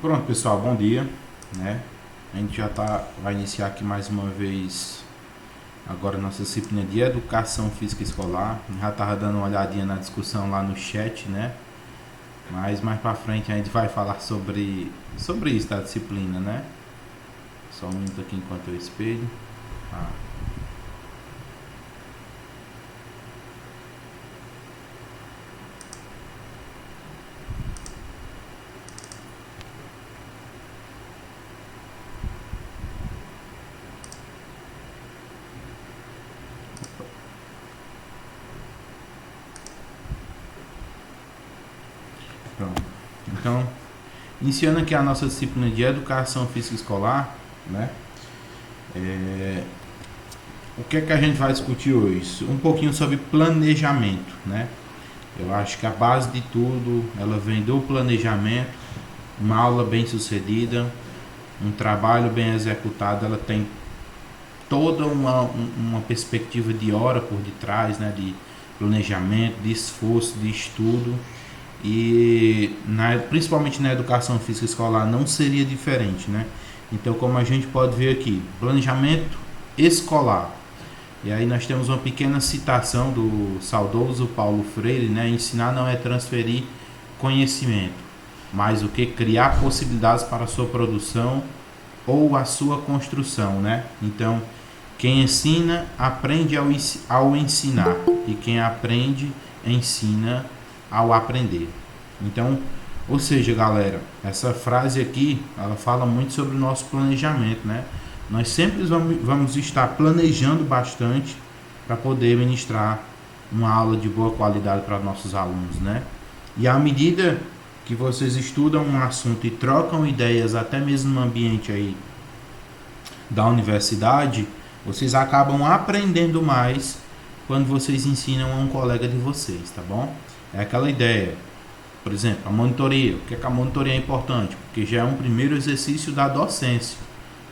Pronto, pessoal, bom dia, né? A gente vai iniciar aqui mais uma vez agora nossa disciplina de Educação Física Escolar. Já estava dando uma olhadinha na discussão lá no chat, né? Mas mais para frente a gente vai falar sobre isso da disciplina, né? Só um minuto aqui enquanto eu espelho. Pronto. Então, iniciando aqui a nossa disciplina de Educação Física Escolar, né? O que é que a gente vai discutir hoje? Um pouquinho sobre planejamento, né? Eu acho que a base de tudo, ela vem do planejamento. Uma aula bem sucedida, um trabalho bem executado, ela tem toda uma perspectiva de hora por detrás, né? De planejamento, de esforço, de estudo. E principalmente na educação física escolar não seria diferente, né? Então, como a gente pode ver aqui, planejamento escolar. E aí nós temos uma pequena citação do saudoso Paulo Freire, né? Ensinar não é transferir conhecimento, mas o que criar possibilidades para a sua produção ou a sua construção, né? Então, quem ensina aprende ao ensinar, e quem aprende ensina ao aprender. Então, ou seja, galera, essa frase aqui, ela fala muito sobre o nosso planejamento, né? Nós sempre vamos estar planejando bastante para poder ministrar uma aula de boa qualidade para nossos alunos, né? E à medida que vocês estudam um assunto e trocam ideias, até mesmo no ambiente aí da universidade, vocês acabam aprendendo mais quando vocês ensinam a um colega de vocês, tá bom? É aquela ideia. Por exemplo, a monitoria. Por que a monitoria é importante? Porque já é um primeiro exercício da docência.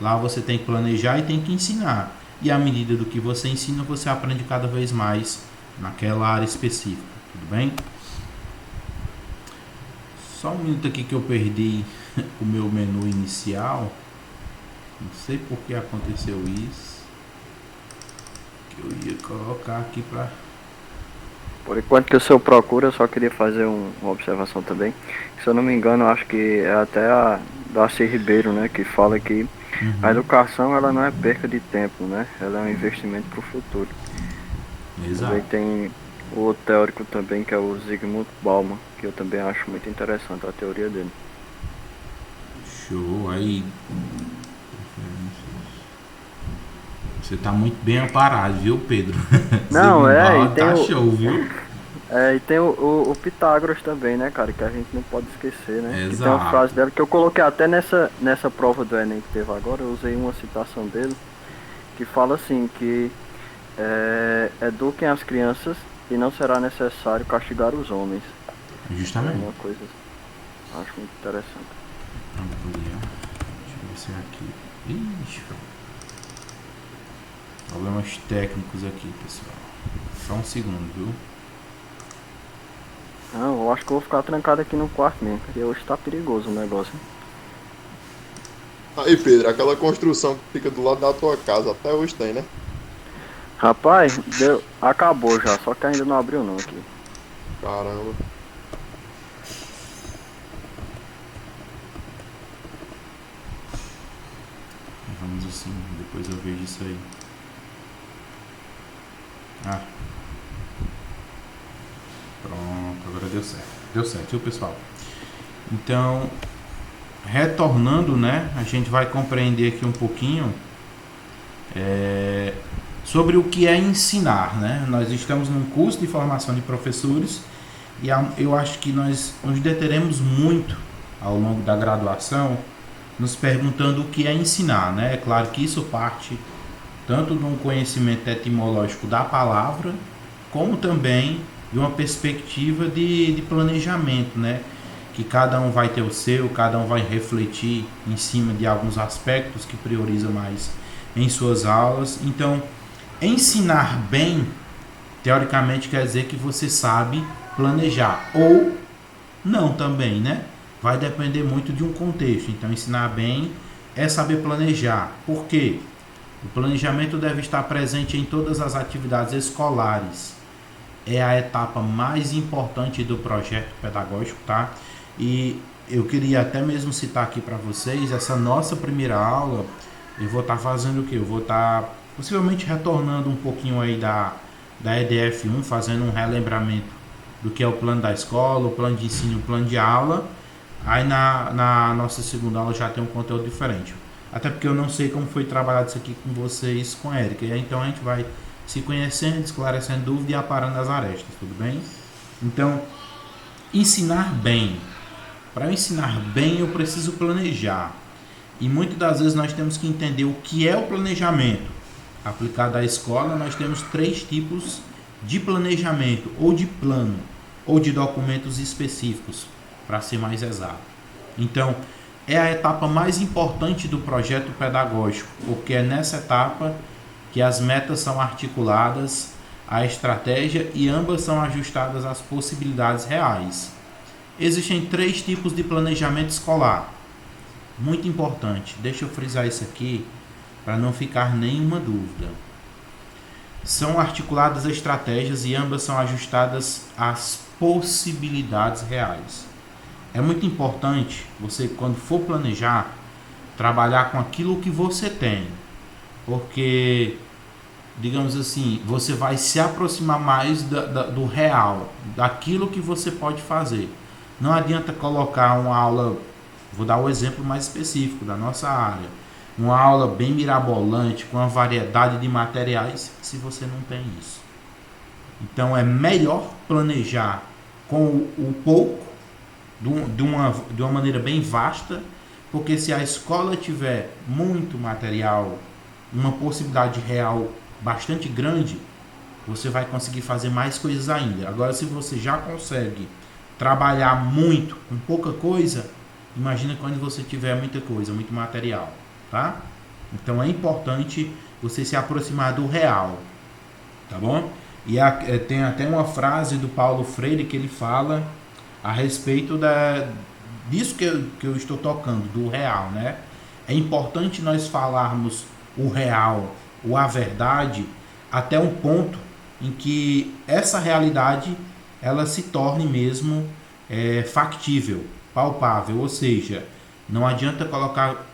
Lá você tem que planejar e tem que ensinar. E à medida do que você ensina, você aprende cada vez mais naquela área específica. Tudo bem? Só um minuto aqui que eu perdi o meu menu inicial. Não sei por que aconteceu isso. Que eu ia colocar aqui para... Por enquanto que o senhor procura, eu só queria fazer uma observação também. Se eu não me engano, acho que é até a Darcy Ribeiro, né, que fala que a educação ela não é perca de tempo, né? Ela é um investimento para o futuro. Exato. Também tem o teórico também, que é o Zygmunt Bauman, que eu também acho muito interessante a teoria dele. Show, aí... Você tá muito bem amparado, viu, Pedro? Não, e tem tá show, viu? E tem o Pitágoras também, né, cara, que a gente não pode esquecer, né? Que tem uma Exato. frase dela que eu coloquei até nessa prova do Enem que teve agora, eu usei uma citação dele, que fala assim, que eduquem as crianças e não será necessário castigar os homens. Justamente. É uma coisa, acho muito interessante. Deixa eu ver se é aqui. Ixi, problemas técnicos aqui, pessoal. Só um segundo, viu? Não, eu acho que eu vou ficar trancado aqui no quarto mesmo, porque hoje tá perigoso o negócio. Aí, Pedro, aquela construção que fica do lado da tua casa, até hoje tem, né? Rapaz, acabou já, só que ainda não abriu não aqui. Caramba. Vamos assim, depois eu vejo isso aí. Pronto, agora deu certo. Deu certo, viu, pessoal? Então, retornando, né? A gente vai compreender aqui um pouquinho sobre o que é ensinar, né? Nós estamos num curso de formação de professores e eu acho que nós nos deteremos muito ao longo da graduação nos perguntando o que é ensinar, né? É claro que isso parte tanto de um conhecimento etimológico da palavra, como também de uma perspectiva de planejamento, né? Que cada um vai ter o seu, cada um vai refletir em cima de alguns aspectos que prioriza mais em suas aulas. Então, ensinar bem, teoricamente, quer dizer que você sabe planejar, ou não também, né? vai depender muito de um contexto. Então, ensinar bem é saber planejar. Por quê? O planejamento deve estar presente em todas as atividades escolares. É a etapa mais importante do projeto pedagógico, tá? E eu queria até mesmo citar aqui para vocês, essa nossa primeira aula, eu vou estar fazendo o quê? Eu vou estar possivelmente retornando um pouquinho aí da EDF1, fazendo um relembramento do que é o plano da escola, o plano de ensino, o plano de aula. Aí na nossa segunda aula já tem um conteúdo diferente. Até porque eu não sei como foi trabalhado isso aqui com vocês, com a Érica. Então a gente vai se conhecendo, esclarecendo dúvidas e aparando as arestas, tudo bem? Então, ensinar bem. Para ensinar bem eu preciso planejar. E muitas das vezes nós temos que entender o que é o planejamento. Aplicado à escola, nós temos 3 tipos de planejamento, ou de plano, ou de documentos específicos, para ser mais exato. Então, é a etapa mais importante do projeto pedagógico, porque é nessa etapa que as metas são articuladas, a estratégia e ambas são ajustadas às possibilidades reais. Existem 3 tipos de planejamento escolar. Muito importante, deixa eu frisar isso aqui para não ficar nenhuma dúvida. São articuladas estratégias e ambas são ajustadas às possibilidades reais. É muito importante você, quando for planejar, trabalhar com aquilo que você tem, porque, digamos assim, você vai se aproximar mais do real, daquilo que você pode fazer. Não adianta colocar uma aula, vou dar o exemplo mais específico da nossa área, uma aula bem mirabolante, com uma variedade de materiais, se você não tem isso. Então é melhor planejar com o pouco, de uma maneira bem vasta, porque se a escola tiver muito material, uma possibilidade real bastante grande, você vai conseguir fazer mais coisas ainda. Agora, se você já consegue trabalhar muito com pouca coisa, imagina quando você tiver muita coisa, muito material, tá? Então é importante você se aproximar do real, tá bom? E tem até uma frase do Paulo Freire que ele fala a respeito disso que eu estou tocando, do real, né? É importante nós falarmos o real ou a verdade até um ponto em que essa realidade ela se torne mesmo factível, palpável, ou seja, não adianta colocar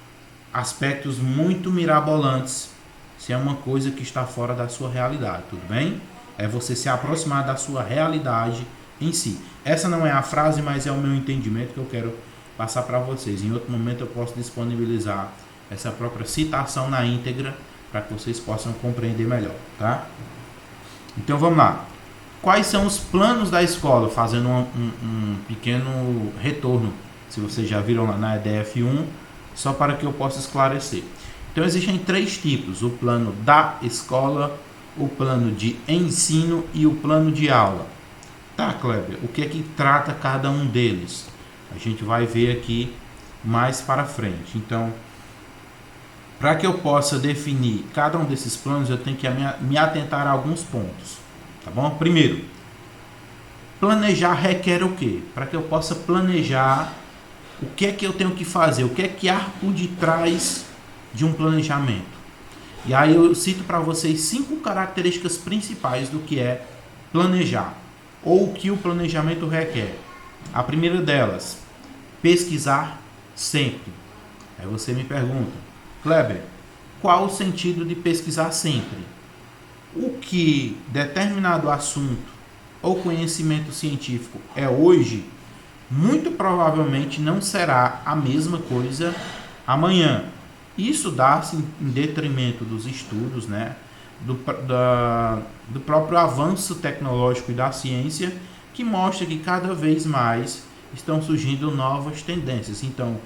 aspectos muito mirabolantes se é uma coisa que está fora da sua realidade, tudo bem? É você se aproximar da sua realidade em si. Essa não é a frase, mas é o meu entendimento que eu quero passar para vocês. Em outro momento eu posso disponibilizar essa própria citação na íntegra para que vocês possam compreender melhor, tá? Então vamos lá. Quais são os planos da escola? Fazendo um pequeno retorno, se vocês já viram lá na EDF1, só para que eu possa esclarecer. Então existem 3 tipos: o plano da escola, o plano de ensino e o plano de aula. Tá, Kleber, o que é que trata cada um deles? A gente vai ver aqui mais para frente. Então, para que eu possa definir cada um desses planos, eu tenho que me atentar a alguns pontos, tá bom? Primeiro, planejar requer o quê? Para que eu possa planejar, o que é que eu tenho que fazer? O que é que há por detrás de um planejamento? E aí eu cito para vocês 5 características principais do que é planejar, ou o que o planejamento requer. A primeira delas, pesquisar sempre. Aí você me pergunta, Kleber, qual o sentido de pesquisar sempre? O que determinado assunto ou conhecimento científico é hoje, muito provavelmente não será a mesma coisa amanhã. Isso dá-se em detrimento dos estudos, né? Do próprio avanço tecnológico e da ciência, que mostra que cada vez mais estão surgindo novas tendências. Então,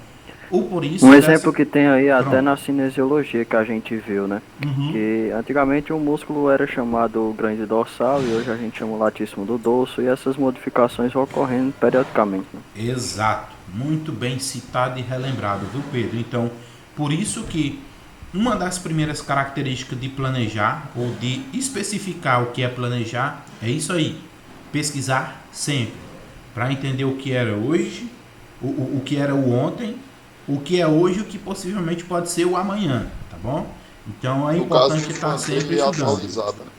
por isso... Um exemplo que tem aí até na cinesiologia que a gente viu, né? Uhum. Que antigamente o músculo era chamado grande dorsal e hoje a gente chama o latíssimo do dorso, e essas modificações vão ocorrendo periodicamente, né? Exato. Muito bem citado e relembrado, viu, Pedro? Então, por isso que uma das primeiras características de planejar, ou de especificar o que é planejar, é isso aí. Pesquisar sempre, para entender o que era hoje, o que era o ontem, o que é hoje e o que possivelmente pode ser o amanhã, tá bom? Então é No caso, importante estar sempre manter estudando, atualizado, né?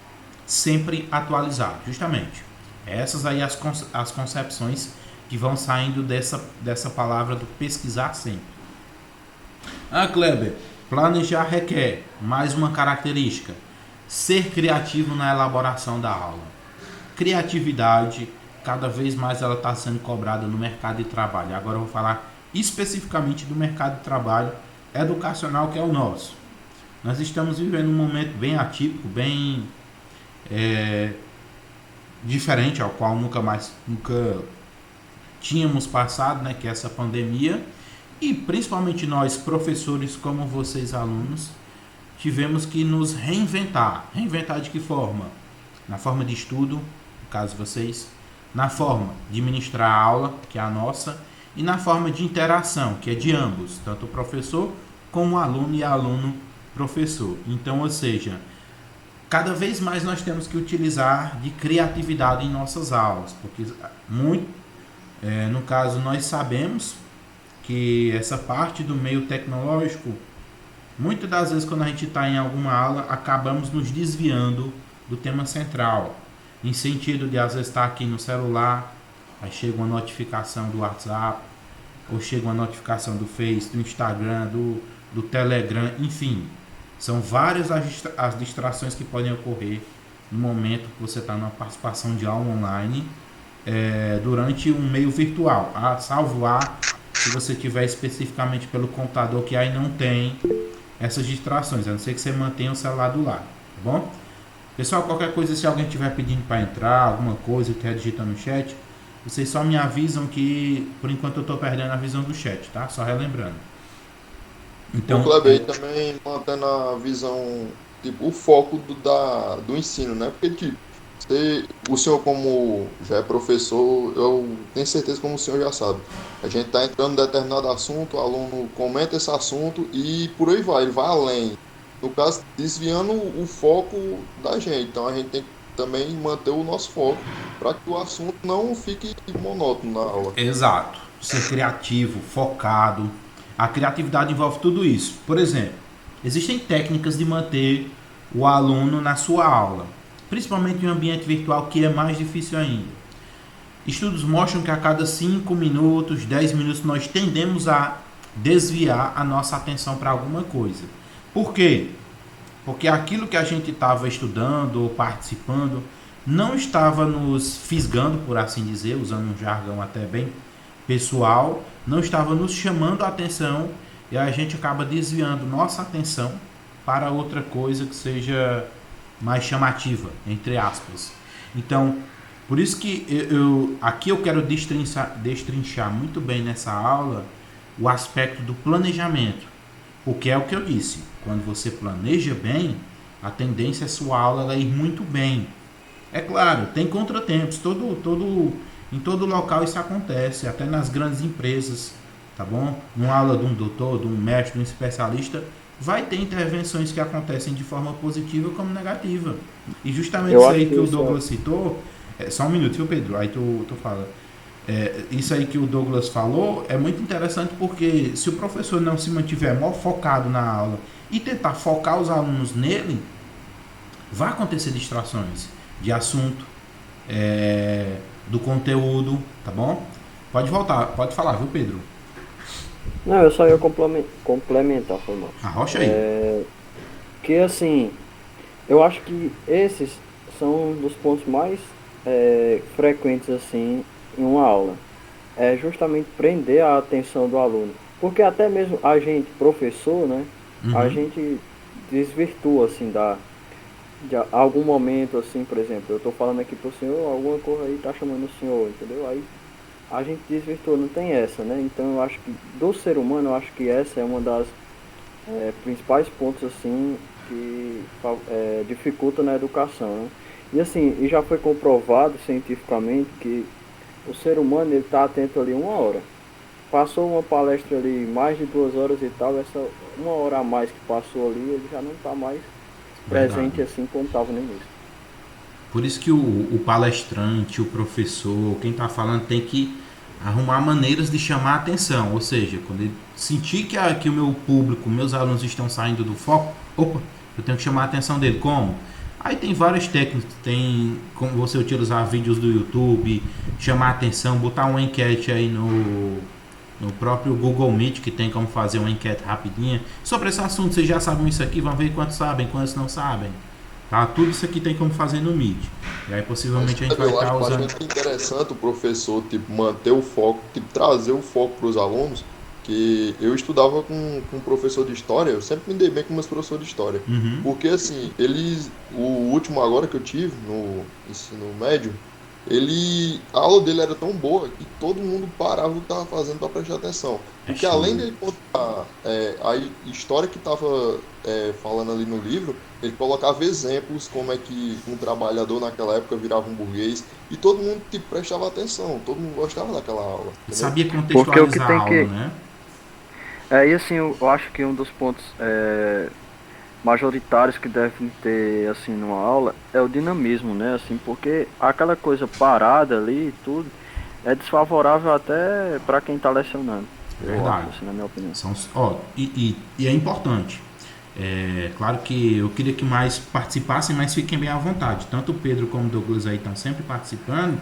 sempre atualizado, justamente. Essas aí as concepções que vão saindo dessa palavra do pesquisar sempre. Ah, Kleber, planejar requer mais uma característica: ser criativo na elaboração da aula. Criatividade, cada vez mais ela está sendo cobrada no mercado de trabalho. Agora eu vou falar especificamente do mercado de trabalho educacional, que é o nosso. Nós estamos vivendo um momento bem atípico, bem diferente, ao qual nunca tínhamos passado, né, que é essa pandemia. E principalmente nós, professores, como vocês, alunos, tivemos que nos reinventar. Reinventar de que forma? Na forma de estudo, no caso de vocês, na forma de ministrar a aula, que é a nossa, e na forma de interação, que é de ambos, tanto o professor como o aluno e aluno-professor. Então, ou seja, cada vez mais nós temos que utilizar de criatividade em nossas aulas, porque no caso, nós sabemos que essa parte do meio tecnológico, muitas das vezes quando a gente está em alguma aula, acabamos nos desviando do tema central, em sentido de às vezes estar aqui no celular, aí chega uma notificação do WhatsApp, ou chega uma notificação do Face, do Instagram, do Telegram, enfim. São várias as distrações que podem ocorrer no momento que você está numa participação de aula online, durante um meio virtual, salvo se você tiver especificamente pelo computador, que aí não tem essas distrações, a não ser que você mantenha o celular do lado, tá bom? Pessoal, qualquer coisa, se alguém estiver pedindo para entrar, alguma coisa, quer digitar no chat, vocês só me avisam que, por enquanto, eu estou perdendo a visão do chat, tá? Só relembrando. Então, O Kleber também mantendo a visão, tipo, o foco do ensino, né? Porque, tipo, o senhor, como já é professor, eu tenho certeza, como o senhor já sabe, a gente está entrando em determinado assunto, o aluno comenta esse assunto e por aí vai, ele vai além. No caso, desviando o foco da gente. Então a gente tem que também manter o nosso foco para que o assunto não fique monótono na aula. exato. Ser criativo, focado. A criatividade envolve tudo isso. Por exemplo, existem técnicas de manter o aluno na sua aula, principalmente em um ambiente virtual, que é mais difícil ainda. Estudos mostram que a cada 5 minutos, 10 minutos, nós tendemos a desviar a nossa atenção para alguma coisa. Por quê? Porque aquilo que a gente estava estudando ou participando não estava nos fisgando, por assim dizer, usando um jargão até bem pessoal, não estava nos chamando a atenção, e a gente acaba desviando nossa atenção para outra coisa que seja mais chamativa, entre aspas. Então, por isso que aqui eu quero destrinchar muito bem nessa aula o aspecto do planejamento, porque é o que eu disse, quando você planeja bem, a tendência é sua aula ela ir muito bem. É claro, tem contratempos, em todo local isso acontece, até nas grandes empresas, tá bom? Numa aula de um doutor, de um mestre, de um especialista, vai ter intervenções que acontecem de forma positiva como negativa. E justamente isso aí que o Douglas citou, só um minuto, viu, Pedro? Aí tu fala. Isso aí que o Douglas falou é muito interessante, porque se o professor não se mantiver mal focado na aula e tentar focar os alunos nele, vai acontecer distrações de assunto, do conteúdo, tá bom? Pode voltar, pode falar, viu, Pedro? Não, eu só ia complementar, foi mal. Arrocha aí. Que assim, eu acho que esses são um dos pontos mais frequentes assim em uma aula. É justamente prender a atenção do aluno. Porque até mesmo a gente, professor, né? A gente desvirtua assim de algum momento assim, por exemplo, eu tô falando aqui pro senhor, alguma coisa aí tá chamando o senhor, entendeu? Aí a gente desvirtua, não tem essa, né? Então eu acho que do ser humano, eu acho que essa é uma das principais pontos assim que dificulta na educação, né? E assim, e já foi comprovado cientificamente que o ser humano ele tá atento ali 1 hora. Passou uma palestra ali mais de 2 horas e tal, essa 1 hora a mais que passou ali, ele já não tá mais presente assim como estava no início. Por isso que o palestrante, o professor, quem está falando tem que arrumar maneiras de chamar a atenção, ou seja, quando ele sentir que o meu público, meus alunos estão saindo do foco, opa, eu tenho que chamar a atenção dele. Como? Aí tem várias técnicas, tem como você utilizar vídeos do YouTube, chamar a atenção, botar uma enquete aí no próprio Google Meet, que tem como fazer uma enquete rapidinha sobre esse assunto. Vocês já sabem isso aqui, vamos ver quantos sabem, quantos não sabem. Tá? Tudo isso aqui tem como fazer no Meet. E aí possivelmente a gente vai estar usando. Eu acho interessante o professor tipo, manter o foco, tipo, trazer o foco para os alunos, que eu estudava com um professor de história, eu sempre me dei bem com meus professores de história. Uhum. Porque assim, o último agora que eu tive no ensino médio, a aula dele era tão boa que todo mundo parava o que estava fazendo para prestar atenção. Porque além dele contar a história que estava falando ali no livro, ele colocava exemplos como é que um trabalhador naquela época virava um burguês, e todo mundo tipo, prestava atenção, todo mundo gostava daquela aula. Entendeu? Sabia contextualizar a aula, né? E assim, eu acho que um dos pontos majoritários que devem ter assim numa aula é o dinamismo, né? Assim, porque aquela coisa parada ali e tudo é desfavorável até para quem está lecionando. Verdade. Acho, assim, na minha opinião. E é importante. Claro que eu queria que mais participassem, mas fiquem bem à vontade. Tanto o Pedro como o Douglas aí estão sempre participando.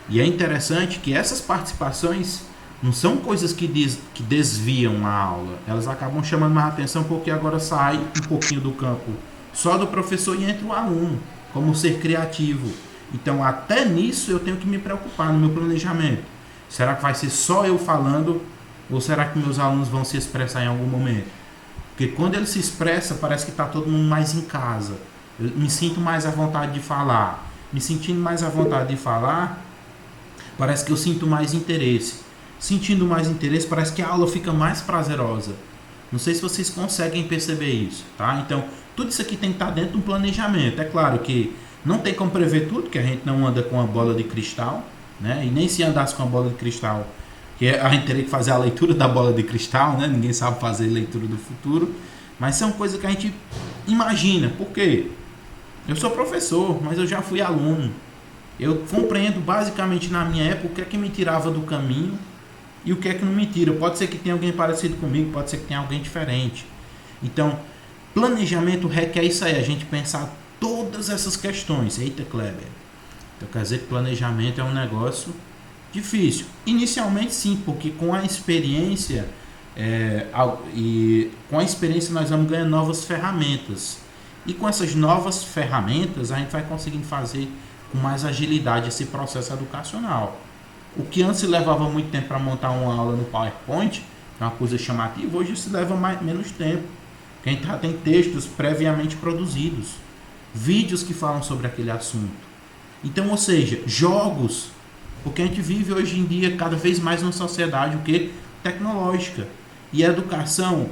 E é interessante que essas participações não são coisas que desviam a aula. Elas acabam chamando mais atenção porque agora sai um pouquinho do campo só do professor e entra o aluno como ser criativo. Então até nisso eu tenho que me preocupar no meu planejamento. Será que vai ser só eu falando ou será que meus alunos vão se expressar em algum momento? Porque quando ele se expressa parece que está todo mundo mais em casa. Eu me sinto mais à vontade de falar. Me sentindo mais à vontade de falar, parece que eu sinto mais interesse. Sentindo mais interesse, parece que a aula fica mais prazerosa. Não sei se vocês conseguem perceber isso, tá? Então, tudo isso aqui tem que estar dentro de um planejamento. É claro que não tem como prever tudo, que a gente não anda com a bola de cristal, né? E nem se andasse com a bola de cristal, que a gente teria que fazer a leitura da bola de cristal, né? Ninguém sabe fazer leitura do futuro. Mas são coisas que a gente imagina. Por quê? Eu sou professor, mas eu já fui aluno. Eu compreendo basicamente na minha época o que é que me tirava do caminho e o que é que não me tira. Pode ser que tenha alguém parecido comigo, pode ser que tenha alguém diferente. Então, planejamento requer isso aí, a gente pensar todas essas questões. Eita, Kleber. Então quer dizer que planejamento é um negócio difícil. Inicialmente sim, porque com a experiência nós vamos ganhando novas ferramentas. E com essas novas ferramentas a gente vai conseguindo fazer com mais agilidade esse processo educacional. O que antes se levava muito tempo para montar uma aula no PowerPoint, é uma coisa chamativa, hoje se leva menos tempo. Porque a gente já tem textos previamente produzidos, vídeos que falam sobre aquele assunto. Então, ou seja, jogos, porque a gente vive hoje em dia cada vez mais numa sociedade tecnológica. E a educação,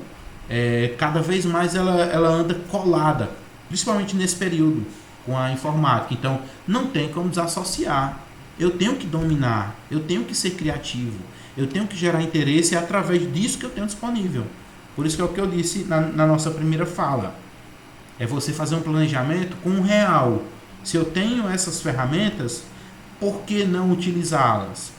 cada vez mais ela anda colada, principalmente nesse período, com a informática. Então, não tem como desassociar. Eu tenho que dominar, eu tenho que ser criativo, eu tenho que gerar interesse através disso que eu tenho disponível. Por isso que é o que eu disse na nossa primeira fala. É você fazer um planejamento com um real. Se eu tenho essas ferramentas, por que não utilizá-las?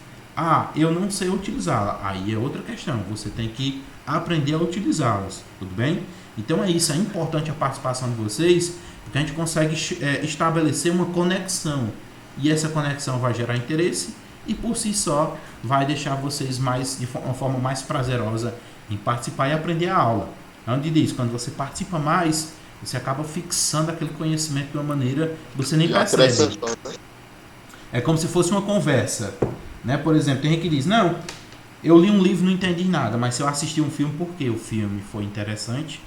Eu não sei utilizá-las. Aí é outra questão. Você tem que aprender a utilizá-las. Tudo bem? Então é isso. É importante a participação de vocês, porque a gente consegue estabelecer uma conexão. E essa conexão vai gerar interesse e por si só vai deixar vocês de uma forma mais prazerosa em participar e aprender a aula. Onde diz, quando você participa mais, você acaba fixando aquele conhecimento de uma maneira que você nem percebe. É como se fosse uma conversa, né? Por exemplo, tem gente que diz, não, eu li um livro e não entendi nada, mas se eu assisti um filme, porque o filme foi interessante,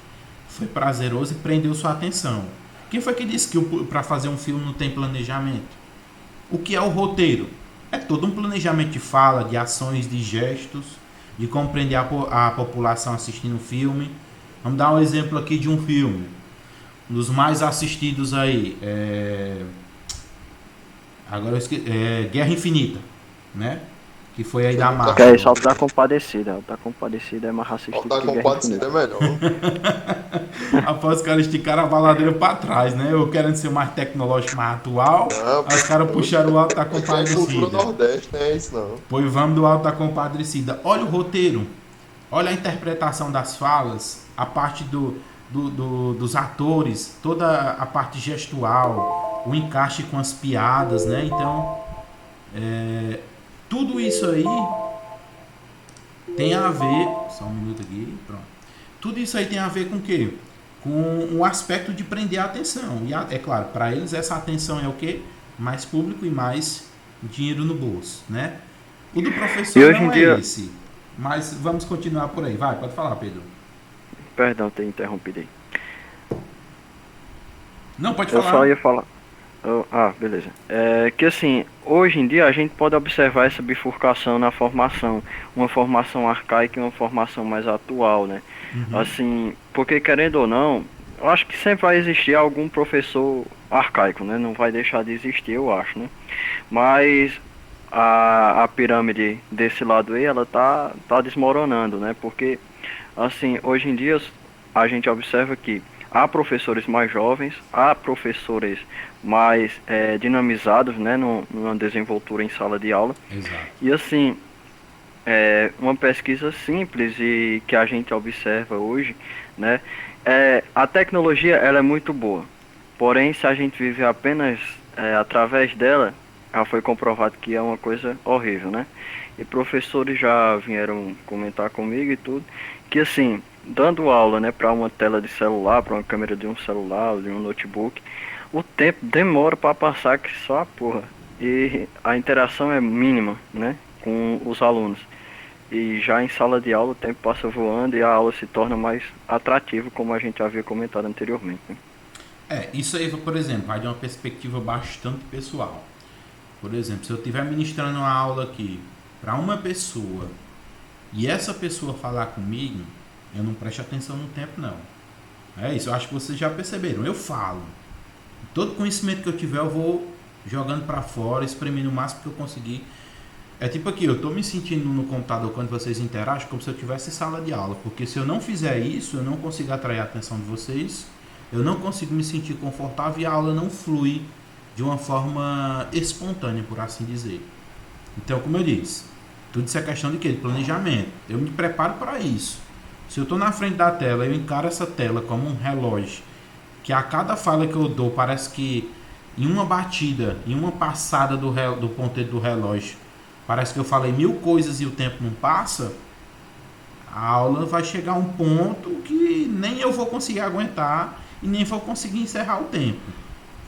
foi prazeroso e prendeu sua atenção. Quem foi que disse que para fazer um filme não tem planejamento? O que é o roteiro? É todo um planejamento de fala, de ações, de gestos, de compreender a população assistindo o filme. Vamos dar um exemplo aqui de um filme. Um dos mais assistidos aí Guerra Infinita, né? que foi aí da Foi marcha. Que é isso, Alto da Compadecida. Alto da Compadecida é mais racista Ó, tá que Guerra compadecido, Infinita. é melhor. Após os caras esticaram a baladeira pra trás, né? Eu querendo ser mais tecnológico, mais atual. Não, Aí os caras puxaram o Alto da é que é cultura Compadecida. nordeste, não é isso não. Pois vamos do Alto da Compadecida. Olha o roteiro. Olha a interpretação das falas, a parte dos atores, toda a parte gestual, o encaixe com as piadas, né? Então, tudo isso aí tem a ver. Só um minuto aqui, pronto. Tudo isso aí tem a ver com o quê? Com o aspecto de prender a atenção. E é claro, para eles essa atenção é o quê? Mais público e mais dinheiro no bolso, né? O do professor E hoje não em é dia, esse. Mas vamos continuar por aí. Vai, pode falar, Pedro. perdão ter interrompido aí. Não, pode Eu falar. só ia falar. Beleza. É que assim, hoje em dia a gente pode observar essa bifurcação na formação, uma formação arcaica e uma formação mais atual, né? Assim, porque querendo ou não, eu acho que sempre vai existir algum professor arcaico, né? Não vai deixar de existir, eu acho, né? Mas a pirâmide desse lado aí, ela tá desmoronando, né? Porque, assim, hoje em dia a gente observa que há professores mais jovens, há professores mais dinamizados, né? Numa desenvoltura em sala de aula. Exato. E, assim, uma pesquisa simples e que a gente observa hoje, né? A tecnologia, ela é muito boa. Porém, se a gente vive apenas através dela, já foi comprovado que é uma coisa horrível, né? E professores já vieram comentar comigo e tudo, que assim, dando aula, né, para uma tela de celular, para uma câmera de um celular, de um notebook, o tempo demora para passar que só a porra. E a interação é mínima, né, com os alunos. E já em sala de aula o tempo passa voando e a aula se torna mais atrativa, como a gente havia comentado anteriormente, né? Isso aí, por exemplo, vai de uma perspectiva bastante pessoal. Por exemplo, se eu estiver ministrando uma aula aqui para uma pessoa e essa pessoa falar comigo, eu não presto atenção no tempo, não. É isso, eu acho que vocês já perceberam. Eu falo. Todo conhecimento que eu tiver, eu vou jogando para fora, exprimindo o máximo que eu conseguir. É tipo aqui, eu estou me sentindo no computador quando vocês interagem como se eu tivesse sala de aula. Porque se eu não fizer isso, eu não consigo atrair a atenção de vocês, eu não consigo me sentir confortável e a aula não flui de uma forma espontânea, por assim dizer. Então, como eu disse, tudo isso é questão de quê? De planejamento. Eu me preparo para isso. Se eu estou na frente da tela, eu encaro essa tela como um relógio, que a cada fala que eu dou, parece que em uma batida, em uma passada do ponteiro do relógio, parece que eu falei 1000 coisas e o tempo não passa, a aula vai chegar a um ponto que nem eu vou conseguir aguentar e nem vou conseguir encerrar o tempo.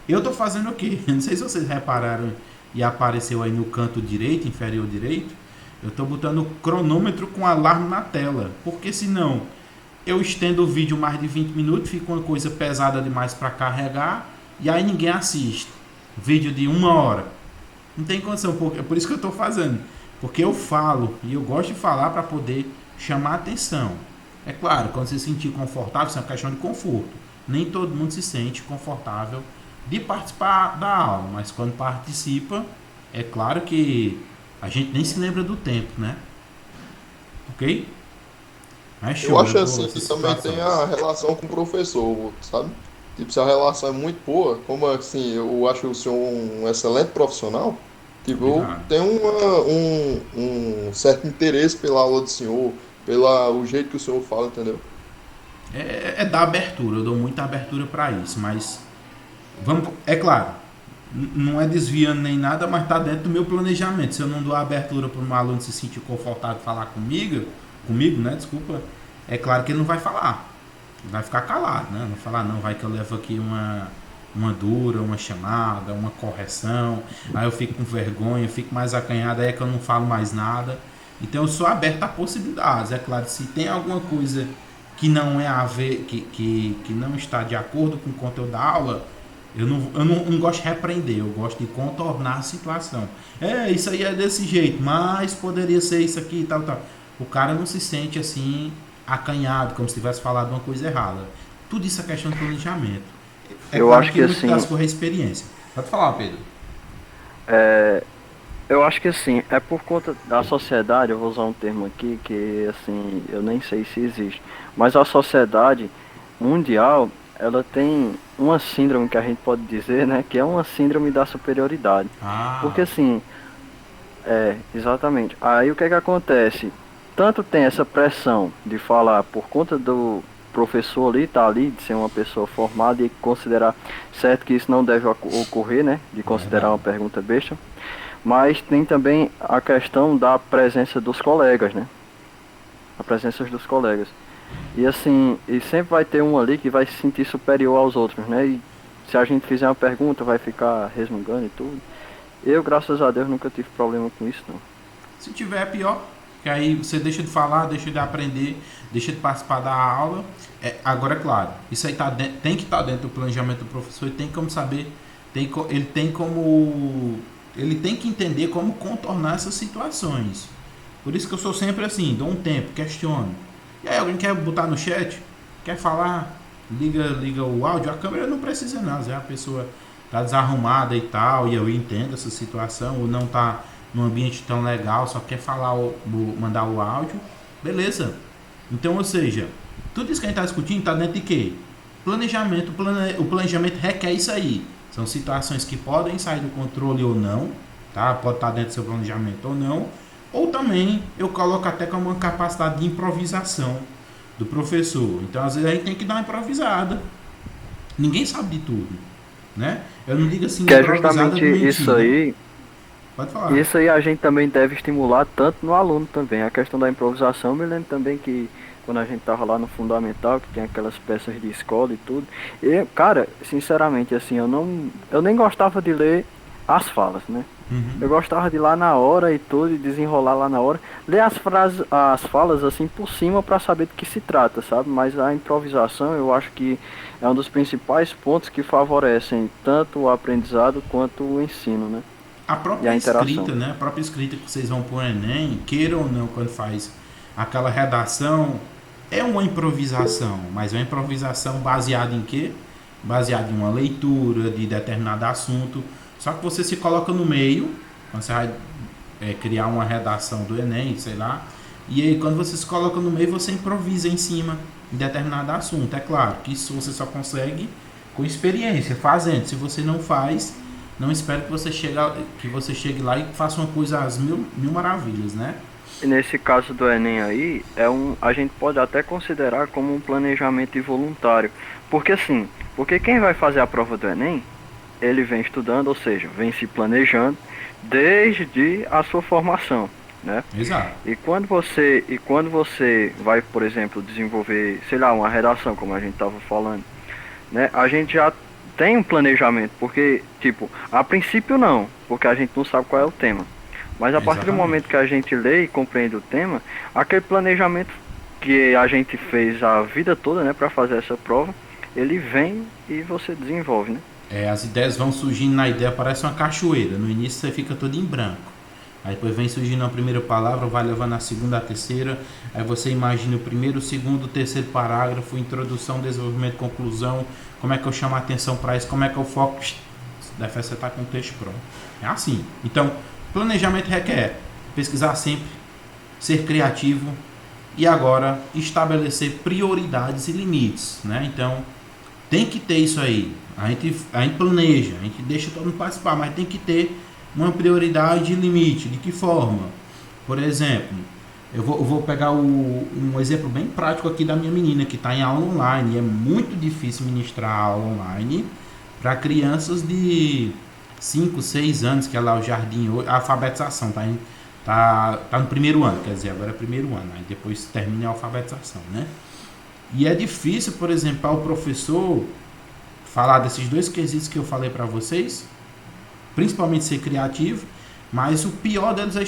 Eu estou fazendo o quê? Não sei se vocês repararam e apareceu aí no canto direito, inferior direito. Eu estou botando o cronômetro com alarme na tela. Porque senão eu estendo o vídeo mais de 20 minutos, fica uma coisa pesada demais para carregar e aí ninguém assiste. Vídeo de 1 hora. Não tem condição, é por isso que eu estou fazendo. Porque eu falo e eu gosto de falar para poder chamar a atenção. É claro, quando você se sentir confortável, isso é uma questão de conforto. Nem todo mundo se sente confortável de participar da aula, mas quando participa, é claro que a gente nem se lembra do tempo, né? Ok? É show, Eu acho assim essas que também tem situações. a relação com o professor, sabe? Tipo, se a relação é muito boa, como assim, eu acho o senhor um excelente profissional, tipo, eu Obrigado. tenho um certo interesse pela aula do senhor, o jeito que o senhor fala, entendeu? É dar abertura, eu dou muita abertura para isso, mas é claro, não é desviando nem nada, mas está dentro do meu planejamento. Se eu não dou abertura para um aluno se sentir confortável de falar comigo, né? Desculpa, é claro que ele não vai falar, ele vai ficar calado, né? Não vai falar, não, vai que eu levo aqui uma dura, uma chamada, uma correção, aí eu fico com vergonha, eu fico mais acanhado, aí é que eu não falo mais nada. Então eu sou aberto a possibilidades. É claro, se tem alguma coisa que não é a ver, que não está de acordo com o conteúdo da aula, eu não gosto de repreender, eu gosto de contornar a situação. Isso aí é desse jeito, mas poderia ser isso aqui e tal, tal. O cara não se sente assim, acanhado, como se tivesse falado uma coisa errada. Tudo isso é questão de planejamento. É Eu claro acho que que muito assim, das por experiência. Pode falar, Pedro. Eu acho que assim, é por conta da sociedade, eu vou usar um termo aqui que assim, eu nem sei se existe, mas a sociedade mundial, ela tem uma síndrome que a gente pode dizer, né, que é uma síndrome da superioridade. Porque Ah, assim, exatamente. Aí o que é que acontece? Tanto tem essa pressão de falar por conta do professor ali, tá ali, de ser uma pessoa formada e considerar certo que isso não deve ocorrer, né, de considerar verdade. uma pergunta besta. Mas tem também a questão da presença dos colegas, né? A presença dos colegas. E assim, e sempre vai ter um ali que vai se sentir superior aos outros, né? E se a gente fizer uma pergunta, vai ficar resmungando e tudo. Eu, graças a Deus, nunca tive problema com isso, não. Se tiver, é pior. Que aí você deixa de falar, deixa de aprender, deixa de participar da aula. Agora, é claro, isso aí tem que estar dentro do planejamento do professor e tem como saber, ele tem como. Ele tem que entender como contornar essas situações. Por isso que eu sou sempre assim, dou um tempo, questiono. E aí, alguém quer botar no chat? Quer falar? Liga o áudio, a câmera não precisa não. Às vezes a pessoa tá desarrumada e tal, e eu entendo essa situação, ou não tá num ambiente tão legal, só quer falar, mandar o áudio, beleza. Então, ou seja, tudo isso que a gente está discutindo está dentro de quê? Planejamento. O planejamento requer isso aí. São situações que podem sair do controle ou não, tá? Pode estar dentro do seu planejamento ou não. Ou também eu coloco até como uma capacidade de improvisação do professor. Então, às vezes, a gente tem que dar uma improvisada. Ninguém sabe de tudo, né? Eu não digo assim Que é improvisada justamente de isso mentira. aí. Pode falar. Isso aí a gente também deve estimular tanto no aluno também. A questão da improvisação, eu me lembro também que quando a gente tava lá no fundamental, que tem aquelas peças de escola e tudo. E, cara, sinceramente, assim, eu nem gostava de ler as falas, né? Uhum. Eu gostava de ir lá na hora e tudo, e desenrolar lá na hora, ler as frases, as falas assim por cima para saber do que se trata, sabe? Mas a improvisação eu acho que é um dos principais pontos que favorecem tanto o aprendizado quanto o ensino, né? A E própria a interação. escrita, né? A própria escrita que vocês vão pôr no Enem, queira ou não, quando faz aquela redação, é uma improvisação, mas é uma improvisação baseada em quê? Baseada em uma leitura de determinado assunto. Só que você se coloca no meio, quando você vai criar uma redação do Enem, sei lá, e aí quando você se coloca no meio, você improvisa em cima de determinado assunto. É claro que isso você só consegue com experiência, fazendo. Se você não faz, não espero que você chegue lá e faça uma coisa às mil maravilhas, né? E nesse caso do Enem aí, a gente pode até considerar como um planejamento involuntário. Porque assim, porque quem vai fazer a prova do Enem, ele vem estudando, ou seja, vem se planejando desde a sua formação, né? Exato. E quando você vai, por exemplo, desenvolver, sei lá, uma redação, como a gente estava falando, né? A gente já tem um planejamento, porque, tipo, a princípio não, porque a gente não sabe qual é o tema. Mas a partir do momento Exatamente. que a gente lê e compreende o tema, aquele planejamento que a gente fez a vida toda, né, para fazer essa prova, ele vem e você desenvolve, né? As ideias vão surgindo na ideia, parece uma cachoeira. No início você fica todo em branco. Aí depois vem surgindo a primeira palavra, vai levando a segunda, a terceira. Aí você imagina o primeiro, o segundo, o terceiro parágrafo, introdução, desenvolvimento, conclusão. Como é que eu chamo a atenção para isso? Como é que eu foco? Deve você estar com o texto pronto. É assim. Então, planejamento requer pesquisar sempre, ser criativo e agora estabelecer prioridades e limites, né? Então, tem que ter isso aí. A gente planeja, a gente deixa todo mundo participar, mas tem que ter uma prioridade e limite. De que forma? Por exemplo, eu vou pegar um exemplo bem prático aqui da minha menina que está em aula online. E é muito difícil ministrar aula online para crianças de 5 6 anos, que é lá o jardim, a alfabetização, tá no primeiro ano, quer dizer, agora é primeiro ano, aí depois termina a alfabetização, né? E é difícil, por exemplo, para o professor falar desses dois quesitos que eu falei para vocês, principalmente ser criativo, mas o pior deles é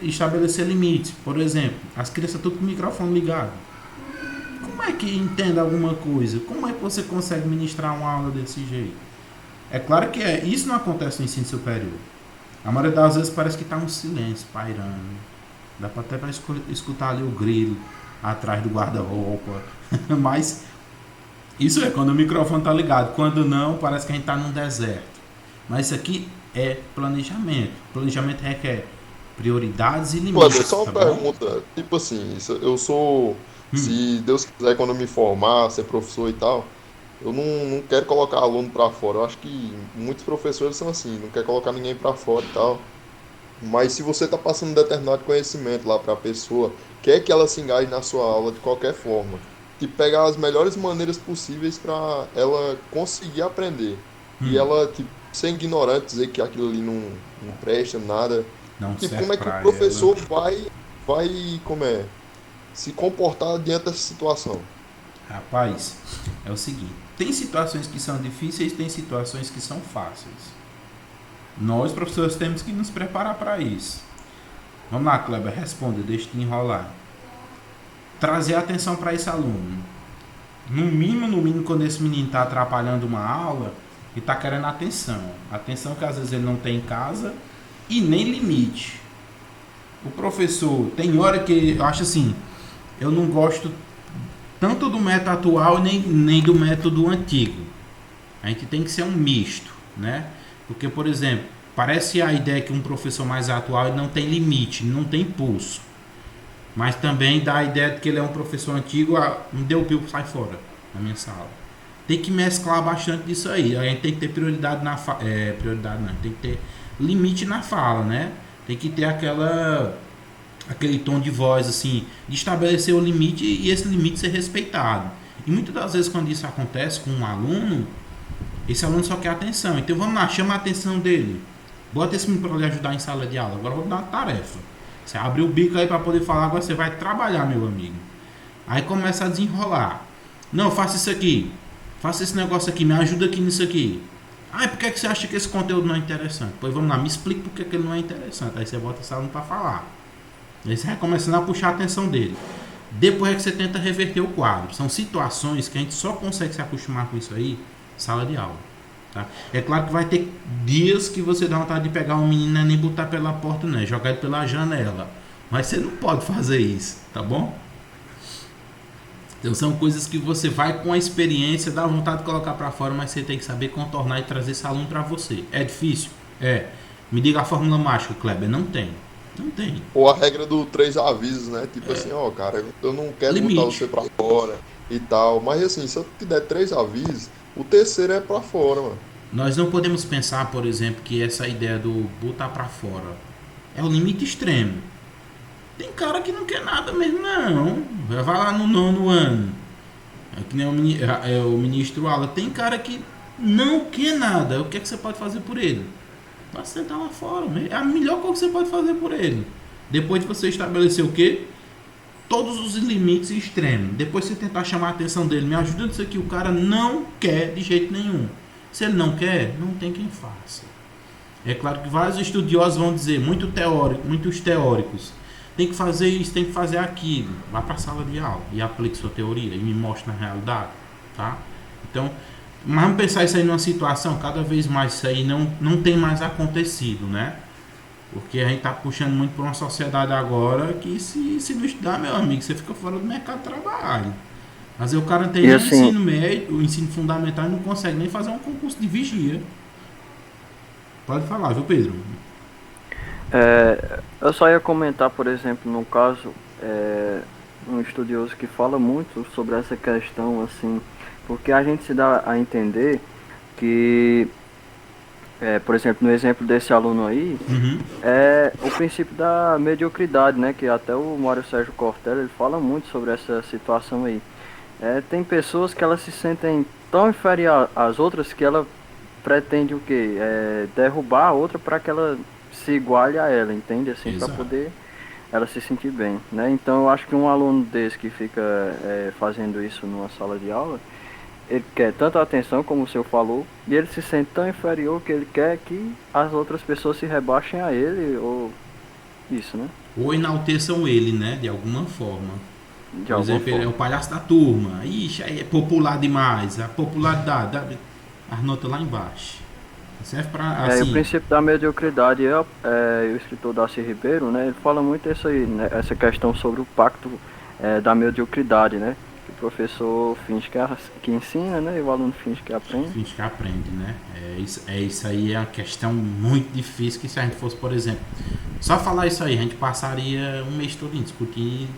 estabelecer limites. Por exemplo, as crianças tudo com o microfone ligado. Como é que entende alguma coisa? Como é que você consegue ministrar uma aula desse jeito? É claro que isso não acontece no ensino superior. A maioria das vezes parece que está um silêncio pairando. Dá até para escutar ali o grilo atrás do guarda-roupa. Mas isso é quando o microfone está ligado. Quando não, parece que a gente está num deserto. Mas isso aqui é planejamento. Planejamento requer prioridades e Kleber, limites, só tá uma bom? pergunta, tipo assim, eu sou, se Deus quiser, quando eu me formar, ser professor e tal, eu não quero colocar aluno para fora. Eu acho que muitos professores são assim, não quer colocar ninguém para fora e tal. Mas se você está passando um determinado conhecimento lá para a pessoa, quer que ela se engaje na sua aula de qualquer forma, e pegar as melhores maneiras possíveis para ela conseguir aprender. E ela, tipo, ser ignorante, dizer que aquilo ali não presta, nada. Não Tipo, serve como é que o para ela. professor como é, se comportar diante dessa situação? Rapaz, é o seguinte: tem situações que são difíceis, tem situações que são fáceis. Nós, professores, temos que nos preparar para isso. Vamos lá, Kleber, responda, deixa eu te enrolar. Trazer atenção para esse aluno. No mínimo, quando esse menino está atrapalhando uma aula e está querendo atenção. Atenção que às vezes ele não tem em casa e nem limite. O professor, tem hora que eu acho assim, eu não gosto tanto do método atual nem do método antigo. A gente tem que ser um misto, né? Porque, por exemplo, parece a ideia que um professor mais atual ele não tem limite, não tem pulso. Mas também dá a ideia de que ele é um professor antigo, me deu o pio, sai fora da minha sala. Tem que mesclar bastante disso aí. A gente tem que ter prioridade prioridade não, tem que ter limite na fala, né? Tem que ter aquele tom de voz assim, de estabelecer o limite e esse limite ser respeitado. E muitas das vezes quando isso acontece com um aluno, esse aluno só quer atenção. Então vamos lá, chama a atenção dele. Bota esse menino para lhe ajudar em sala de aula. Agora eu vou dar uma tarefa. Você abre o bico aí para poder falar, agora você vai trabalhar, meu amigo. Aí começa a desenrolar. Não, faça isso aqui. Faça esse negócio aqui, me ajuda aqui nisso aqui. Ah, por que você acha que esse conteúdo não é interessante? Pois vamos lá, me explique por que ele não é interessante. Aí você bota esse aluno para falar. Aí você vai começando a puxar a atenção dele. Depois é que você tenta reverter o quadro. São situações que a gente só consegue se acostumar com isso aí, sala de aula. Tá? É claro que vai ter dias que você dá vontade de pegar um menino e nem botar pela porta, né? Jogar ele pela janela. Mas você não pode fazer isso, tá bom? Então são coisas que você vai com a experiência, dá vontade de colocar para fora, mas você tem que saber contornar e trazer esse aluno para você. É difícil? É. Me diga a fórmula mágica, Kleber. Não tem. Não tem. Ou a regra do três avisos, né? Tipo assim, ó, cara, eu não quero botar Limite. você pra fora e tal. Mas assim, se eu te der três avisos, o terceiro é pra fora, mano. Nós não podemos pensar, por exemplo, que essa ideia do botar para fora é o limite extremo. Tem cara que não quer nada mesmo, não. Vai lá no nono ano. É que nem o ministro Ala. Tem cara que não quer nada. O que é que você pode fazer por ele? Vai sentar lá fora. É a melhor coisa que você pode fazer por ele. Depois de você estabelecer o quê? Todos os limites extremos. Depois você tentar chamar a atenção dele. Me ajuda nisso aqui. O cara não quer de jeito nenhum. Se ele não quer, não tem quem faça. É claro que vários estudiosos vão dizer, muitos teóricos, tem que fazer isso, tem que fazer aquilo. Vá para a sala de aula e aplique sua teoria e me mostre na realidade, tá? Então, mas vamos pensar isso aí numa situação, cada vez mais isso aí não tem mais acontecido, né? Porque a gente está puxando muito para uma sociedade agora que se não estudar, meu amigo, você fica fora do mercado de trabalho. Mas aí o cara tem E nem o assim, ensino médio, o ensino fundamental e não consegue nem fazer um concurso de vigia. Pode falar, viu, Pedro? eu só ia comentar, por exemplo, no caso, um estudioso que fala muito sobre essa questão, assim, porque a gente se dá a entender que, por exemplo, no exemplo desse aluno aí, Uhum. é o princípio da mediocridade, né? Que até o Mário Sérgio Cortella ele fala muito sobre essa situação aí. Tem pessoas que elas se sentem tão inferior às outras que ela pretende o quê? Derrubar a outra para que ela se iguale a ela, entende? Assim, para Exato. poder ela se sentir bem, né? Então eu acho que um aluno desse que fica fazendo isso numa sala de aula, ele quer tanta atenção como o senhor falou, e ele se sente tão inferior que ele quer que as outras pessoas se rebaixem a ele, ou isso, né? Ou enalteçam ele, né? De alguma forma. De Por alguma exemplo, ele é forma. o palhaço da turma. Ixi, aí é popular demais. A popularidade, as notas lá embaixo. Serve pra, E o assim, princípio da mediocridade o escritor Darcy Ribeiro, né? Ele fala muito isso aí, né? Essa questão sobre o pacto da mediocridade, né? O professor finge que ensina, né? E o aluno finge que aprende. Finge que aprende, né? Isso aí é uma questão muito difícil que se a gente fosse, por exemplo, só falar isso aí, a gente passaria um mês todo discutindo,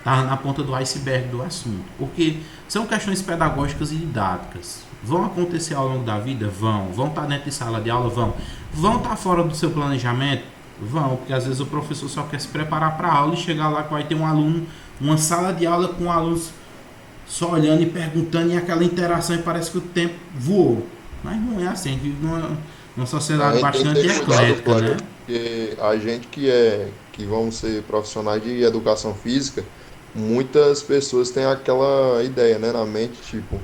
tá na ponta do iceberg do assunto. Porque são questões pedagógicas e didáticas. Vão acontecer ao longo da vida? Vão. Vão estar dentro de sala de aula? Vão. Vão estar fora do seu planejamento? Vão, porque às vezes o professor só quer se preparar para a aula e chegar lá que vai ter um aluno, uma sala de aula com alunos só olhando e perguntando e aquela interação e parece que o tempo voou. Mas não é assim, a gente vive numa A sociedade gente tem que bastante ter cuidado, eclética, né? Cleber, porque a gente que vamos ser profissionais de educação física, muitas pessoas têm aquela ideia, né, na mente, tipo,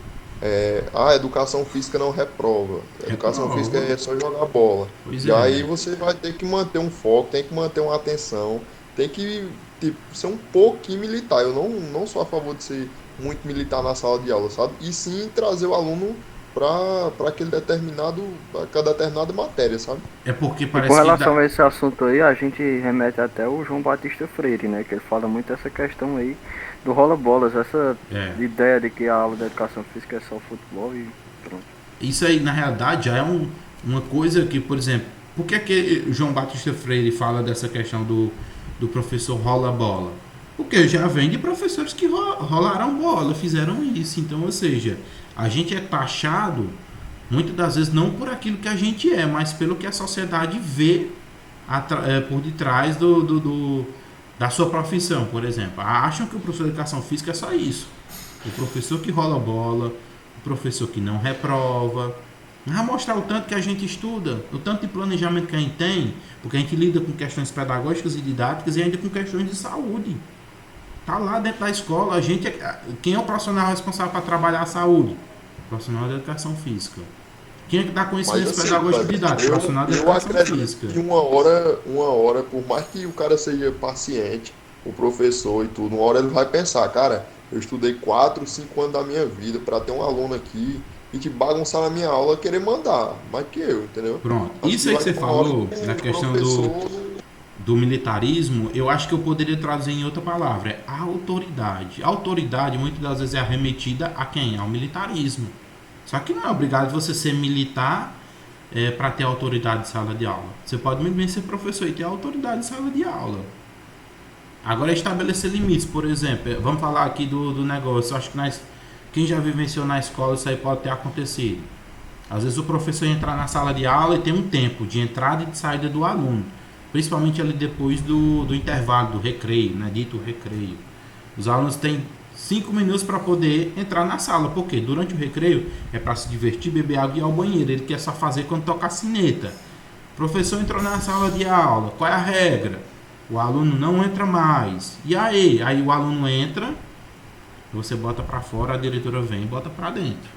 a educação física não reprova, educação física Reprova. é só jogar bola. Pois E aí é. você vai ter que manter um foco, tem que manter uma atenção, tem que, tipo, ser um pouquinho militar. Eu não sou a favor de ser muito militar na sala de aula, sabe? E sim trazer o aluno para aquele determinado, para cada determinada matéria, sabe? É porque E com parece que relação dá. a esse assunto aí, a gente remete até o João Batista Freire, né? Que ele fala muito essa questão aí do rola-bolas, essa É. ideia de que a aula de educação física é só futebol e pronto. Isso aí, na realidade, já é uma coisa que, por exemplo, por que o João Batista Freire fala dessa questão do professor rola bola? Porque já vem de professores que rolaram bola, fizeram isso. Então, ou seja, a gente é taxado muitas das vezes não por aquilo que a gente é, mas pelo que a sociedade vê por detrás da sua profissão, por exemplo. Acham que o professor de educação física é só isso. O professor que rola bola, o professor que não reprova. Vai mostrar o tanto que a gente estuda, o tanto de planejamento que a gente tem, porque a gente lida com questões pedagógicas e didáticas e ainda com questões de saúde. Tá lá dentro da escola, quem é o profissional responsável para trabalhar a saúde? O profissional da educação física. Quem é que dá Mas conhecimentos assim, pedagógicos e Kleber, didáticos? O profissional da eu educação acredito física. que uma hora, por mais que o cara seja paciente, o professor e tudo, uma hora ele vai pensar, cara, eu estudei 4, 5 anos da minha vida para ter um aluno aqui e te bagunçar na minha aula querer mandar, mais que eu, entendeu? Pronto. Acho Isso que aí vai que você ter uma hora falou, que da o questão professor. do militarismo, eu acho que eu poderia traduzir em outra palavra. É a autoridade. A autoridade, muitas das vezes, é arremetida a quem? Ao militarismo. Só que não é obrigado você ser militar para ter autoridade em sala de aula. Você pode muito bem ser professor e ter autoridade em sala de aula. Agora, estabelecer limites, por exemplo. Vamos falar aqui do negócio. Eu acho que quem já vivenciou na escola, isso aí pode ter acontecido. Às vezes o professor entra na sala de aula e tem um tempo de entrada e de saída do aluno. Principalmente ali depois do intervalo, do recreio, né? Dito recreio. Os alunos têm 5 minutos para poder entrar na sala. Porque durante o recreio é para se divertir, beber água e ir ao banheiro. Ele quer só fazer quando toca a sineta. O professor entrou na sala de aula. Qual é a regra? O aluno não entra mais. E aí? Aí o aluno entra, você bota para fora, a diretora vem e bota para dentro.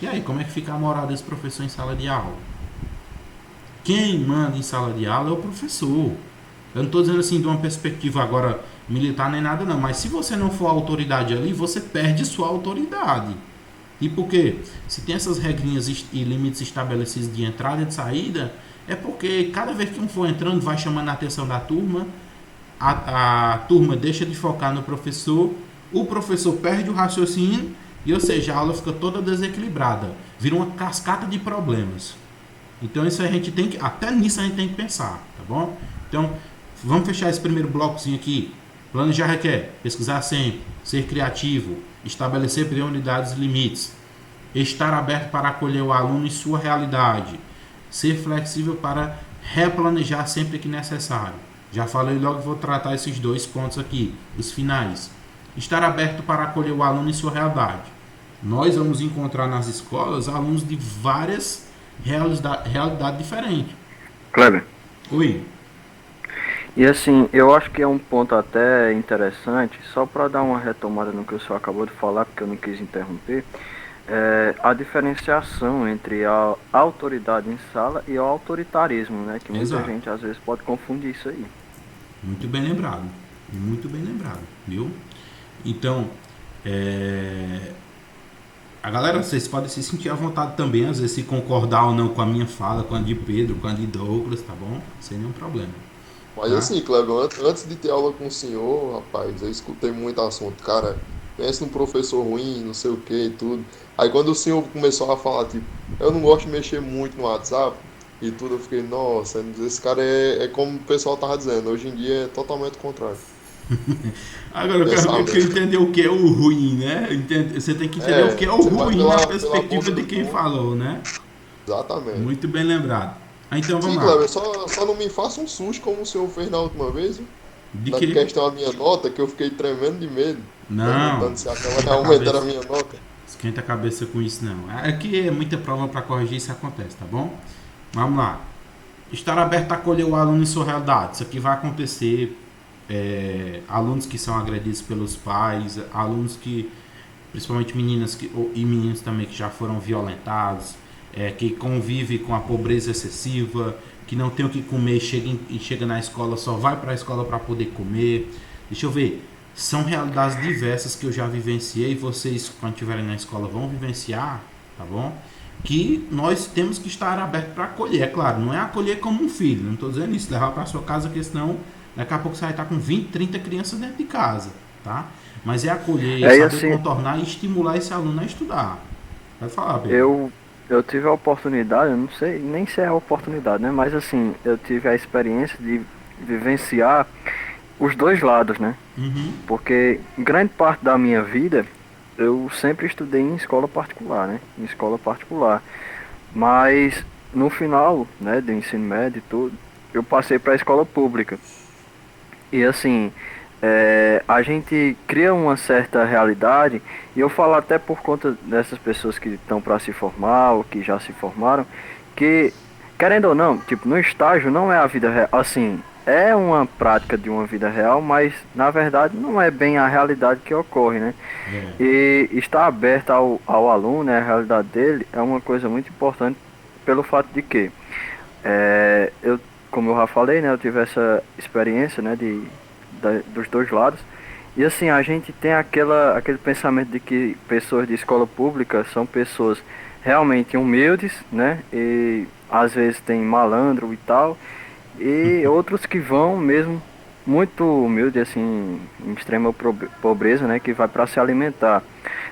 E aí, como é que fica a moral desse professor em sala de aula? Quem manda em sala de aula é o professor. Eu não estou dizendo assim de uma perspectiva agora militar nem nada não, mas se você não for a autoridade ali, você perde sua autoridade. E por quê? Se tem essas regrinhas e limites estabelecidos de entrada e de saída, é porque cada vez que um for entrando, vai chamando a atenção da turma, a turma deixa de focar no professor, o professor perde o raciocínio e, ou seja, a aula fica toda desequilibrada, vira uma cascata de problemas. Então isso a gente tem que, até nisso a gente tem que pensar, tá bom? Então, vamos fechar esse primeiro blocozinho aqui. Planejar requer pesquisar sempre, ser criativo, estabelecer prioridades e limites, estar aberto para acolher o aluno em sua realidade, ser flexível para replanejar sempre que necessário. Já falei logo que vou tratar esses dois pontos aqui, os finais. Estar aberto para acolher o aluno em sua realidade. Nós vamos encontrar nas escolas alunos de várias realidades diferentes. Kleber. Oi. E assim, eu acho que é um ponto até interessante, só para dar uma retomada no que o senhor acabou de falar, porque eu não quis interromper, a diferenciação entre a autoridade em sala e o autoritarismo, né? Que muita Exato. gente às vezes pode confundir isso aí. Muito bem lembrado. Muito bem lembrado, viu? Então, a galera, vocês podem se sentir à vontade também, às vezes se concordar ou não com a minha fala, com a de Pedro, com a de Douglas, tá bom? Sem nenhum problema. Mas Tá? assim, Cleber, antes de ter aula com o senhor, rapaz, eu escutei muito assunto, cara. pensa num professor ruim, não sei o que e tudo. Aí quando o senhor começou a falar, tipo, eu não gosto de mexer muito no WhatsApp e tudo, eu fiquei, nossa, esse cara é como o pessoal tava dizendo, hoje em dia é totalmente o contrário. Agora eu quero Pensamento. entender o que é o ruim, né? Você tem que entender o que é o Você vai ruim na pela perspectiva boca de do quem povo. falou, né? Exatamente. Muito bem lembrado. Então Sim, vamos lá. Cleber, só não me faça um susto como o senhor fez na última vez, viu? De Na que? questão da minha nota, que eu fiquei tremendo de medo, Não, perguntando se aquela esquenta a realmente era a cabeça. minha nota. Esquenta a cabeça com isso não. Aqui é muita prova para corrigir, isso acontece, tá bom? Vamos lá. Estar aberto a acolher o aluno em sua realidade. Isso aqui vai acontecer. Alunos que são agredidos pelos pais, alunos que, principalmente meninas e meninos também que já foram violentados, que convivem com a pobreza excessiva, que não tem o que comer e chega na escola, só vai para a escola para poder comer. Deixa eu ver. São realidades diversas que eu já vivenciei e vocês, quando estiverem na escola, vão vivenciar, tá bom? Que nós temos que estar aberto para acolher. É claro, não é acolher como um filho, não estou dizendo isso, levar para sua casa, porque senão daqui a pouco você vai estar com 20, 30 crianças dentro de casa, tá? Mas é acolher, É, e saber assim, contornar e estimular esse aluno a estudar. Pode falar, Pedro. eu, eu tive a oportunidade, eu não sei nem se é a oportunidade, né? Mas assim, eu tive a experiência de vivenciar os dois lados, né? Uhum, Porque grande parte da minha vida eu sempre estudei em escola particular, né? Em escola particular. Mas no final, né, do ensino médio e tudo, eu passei para a escola pública. E assim, a gente cria uma certa realidade, e eu falo até por conta dessas pessoas que estão para se formar ou que já se formaram, que, querendo ou não, tipo, no estágio não é a vida real, assim, é uma prática de uma vida real, mas na verdade não é bem a realidade que ocorre, né? é. E estar aberto ao aluno, né, a realidade dele, é uma coisa muito importante pelo fato de que eu, como eu já falei, né, eu tive essa experiência, né, dos dois lados. E assim, a gente tem aquele pensamento de que pessoas de escola pública são pessoas realmente humildes, né, e às vezes tem malandro e tal, e outros que vão mesmo muito humilde, assim, em extrema pobreza, né, que vai para se alimentar.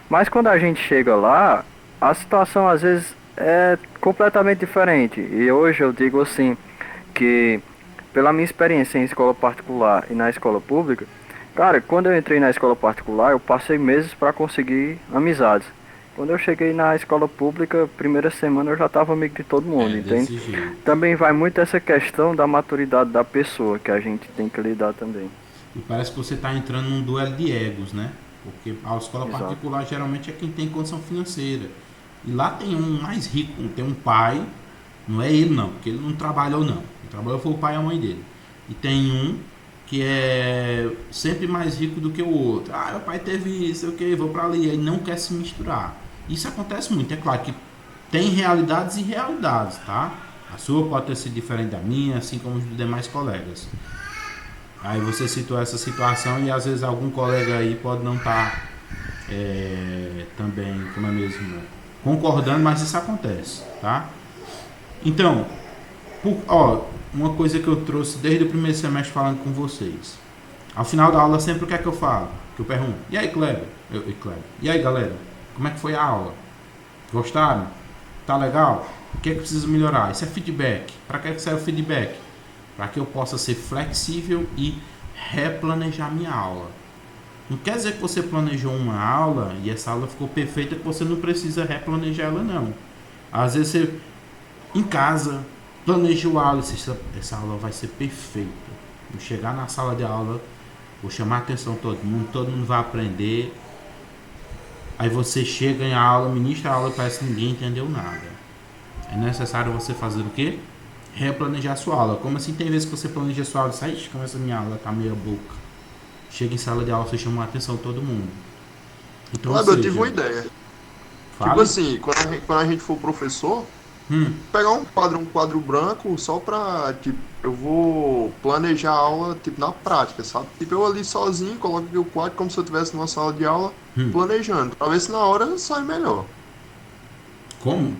Mas quando a gente chega lá, a situação às vezes é completamente diferente. E hoje eu digo assim, que pela minha experiência em escola particular e na escola pública, cara, quando eu entrei na escola particular, eu passei meses para conseguir amizades. Quando eu cheguei na escola pública, primeira semana eu já estava amigo de todo mundo, É entende? desse jeito. Também vai muito essa questão da maturidade da pessoa que a gente tem que lidar também. E parece que você está entrando num duelo de egos, né? Porque a escola Exato. particular geralmente é quem tem condição financeira. E lá tem um mais rico, tem um pai, não é ele não, porque ele não trabalhou não. Quem trabalhou foi o pai e a mãe dele. E tem um que é sempre mais rico do que o outro. Ah, meu pai teve isso, ok, vou para ali. Aí não quer se misturar. Isso acontece muito. É claro que tem realidades e realidades, tá? A sua pode ter sido diferente da minha, assim como os dos demais colegas. Aí você citou essa situação e às vezes algum colega aí pode não estar também, como é mesmo, concordando, mas isso acontece, tá? Então, uma coisa que eu trouxe desde o primeiro semestre falando com vocês. Ao final da aula, sempre o que é que eu falo? Que eu pergunto, e aí, Kleber? Kleber. E aí, galera? Como é que foi a aula? Gostaram? Tá legal? O que é que precisa melhorar? Isso é feedback. Para que serve o feedback? Para que eu possa ser flexível e replanejar minha aula. Não quer dizer que você planejou uma aula e essa aula ficou perfeita que você não precisa replanejar ela não. Às vezes você em casa planejou a aula e essa aula vai ser perfeita. Vou chegar na sala de aula, vou chamar a atenção de todo mundo vai aprender. Aí você chega em aula, ministra a aula e parece que ninguém entendeu nada. É necessário você fazer o quê? Replanejar a sua aula. Como assim tem vezes que você planeja a sua aula e sai, como essa minha aula tá meia boca. Chega em sala de aula, você chama a atenção de todo mundo. Então, ou Kleber, eu tive seja, uma ideia. Tipo fale. assim, quando a gente for professor, Hum, pegar um quadro branco só pra, tipo, eu vou planejar a aula, tipo, na prática, sabe? Tipo, eu ali sozinho, coloco aqui o quadro como se eu estivesse numa sala de aula, hum. planejando, pra ver se na hora sai melhor. Como?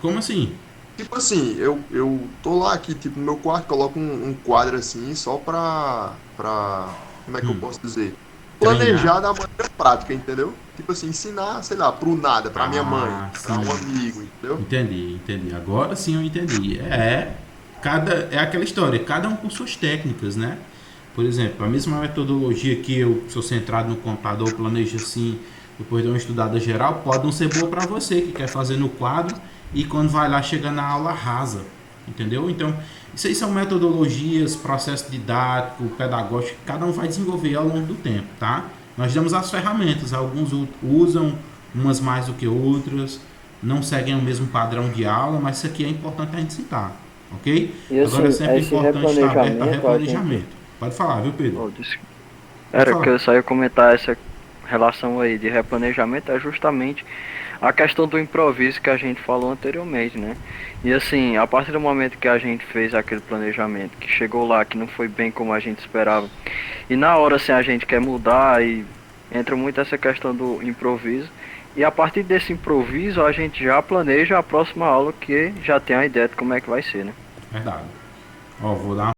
Como assim? Tipo assim, eu tô lá aqui, tipo, no meu quarto, coloco um quadro assim, só pra, como é que eu Hum, posso dizer? planejar da maneira prática, entendeu? Tipo assim, ensinar, sei lá, pro nada, pra minha mãe, pra sim. um amigo, entendeu? Entendi. Agora sim eu entendi. É aquela história, cada um com suas técnicas, né? Por exemplo, a mesma metodologia que eu sou centrado no computador, planejo assim, depois de uma estudada geral, pode não ser boa para você que quer fazer no quadro e quando vai lá chega na aula rasa, entendeu? Então, isso aí são metodologias, processo didático, pedagógico, que cada um vai desenvolver ao longo do tempo, tá? Nós damos as ferramentas, alguns usam umas mais do que outras, não seguem o mesmo padrão de aula, mas isso aqui é importante a gente citar, ok? E Agora é assim, sempre esse importante estar aberto a replanejamento, a gente. replanejamento. Pode falar, viu, Pedro? Oh, Pode era que falar. eu só ia comentar essa relação aí de replanejamento, é justamente a questão do improviso que a gente falou anteriormente, né? E assim, a partir do momento que a gente fez aquele planejamento, que chegou lá, que não foi bem como a gente esperava, e na hora assim a gente quer mudar e entra muito essa questão do improviso, e a partir desse improviso a gente já planeja a próxima aula que já tem a ideia de como é que vai ser, né? Verdade. Ó, vou dar